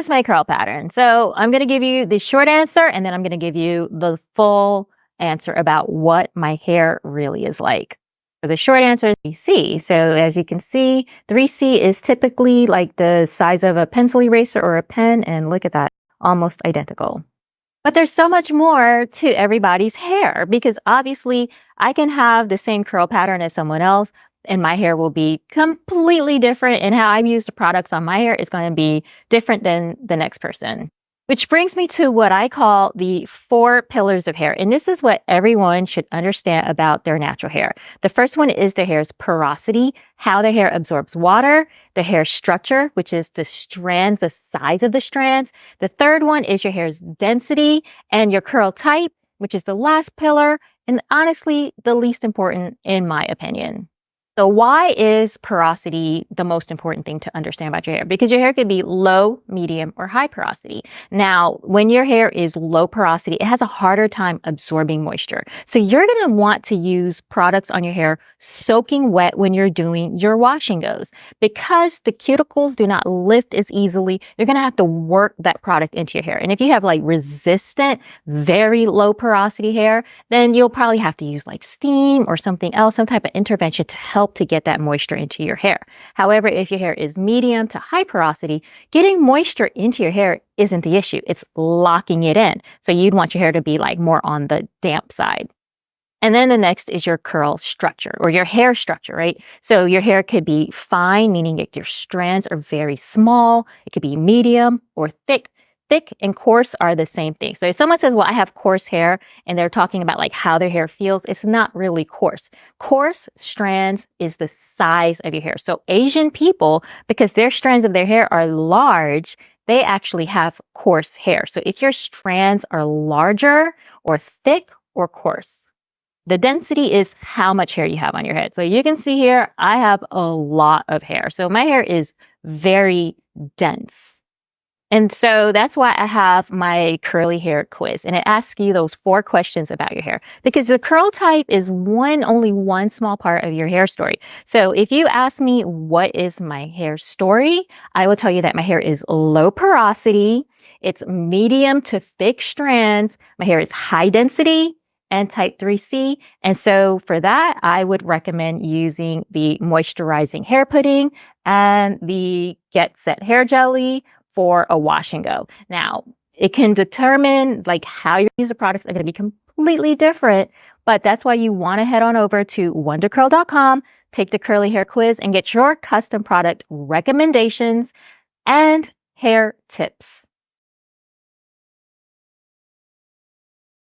is my curl pattern? So I'm going to give you the short answer and then I'm going to give you the full answer about what my hair really is like. For the short answer is 3C. So as you can see, 3C is typically like the size of a pencil eraser or a pen. And look at that, almost identical. But there's so much more to everybody's hair because obviously I can have the same curl pattern as someone else and my hair will be completely different, and how I use the products on my hair is going to be different than the next person. Which brings me to what I call the 4 pillars of hair. And this is what everyone should understand about their natural hair. The first one is the hair's porosity, how the hair absorbs water, the hair structure, which is the strands, the size of the strands. The third one is your hair's density and your curl type, which is the last pillar, and honestly, the least important in my opinion. So why is porosity the most important thing to understand about your hair? Because your hair could be low, medium, or high porosity. Now, when your hair is low porosity, it has a harder time absorbing moisture. So you're going to want to use products on your hair soaking wet when you're doing your wash and goes. Because the cuticles do not lift as easily, you're going to have to work that product into your hair. And if you have like resistant, very low porosity hair, then you'll probably have to use like steam or something else, some type of intervention to help to get that moisture into your hair. However, if your hair is medium to high porosity, getting moisture into your hair isn't the issue. It's locking it in. So you'd want your hair to be like more on the damp side. And then the next is your curl structure or your hair structure, right? So your hair could be fine, meaning that your strands are very small. It could be medium or thick. Thick and coarse are the same thing. So if someone says, well, I have coarse hair and they're talking about like how their hair feels, it's not really coarse. Coarse strands is the size of your hair. So Asian people, because their strands of their hair are large, they actually have coarse hair. So if your strands are larger or thick or coarse, the density is how much hair you have on your head. So you can see here, I have a lot of hair. So my hair is very dense. And so that's why I have my curly hair quiz. And it asks you those 4 questions about your hair. Because the curl type is only one small part of your hair story. So if you ask me what is my hair story, I will tell you that my hair is low porosity. It's medium to thick strands. My hair is high density and type 3C. And so for that, I would recommend using the moisturizing hair pudding and the Get Set hair jelly for a wash and go. Now, it can determine like how you use the products are going to be completely different, but that's why you want to head on over to wondercurl.com, take the curly hair quiz and get your custom product recommendations and hair tips.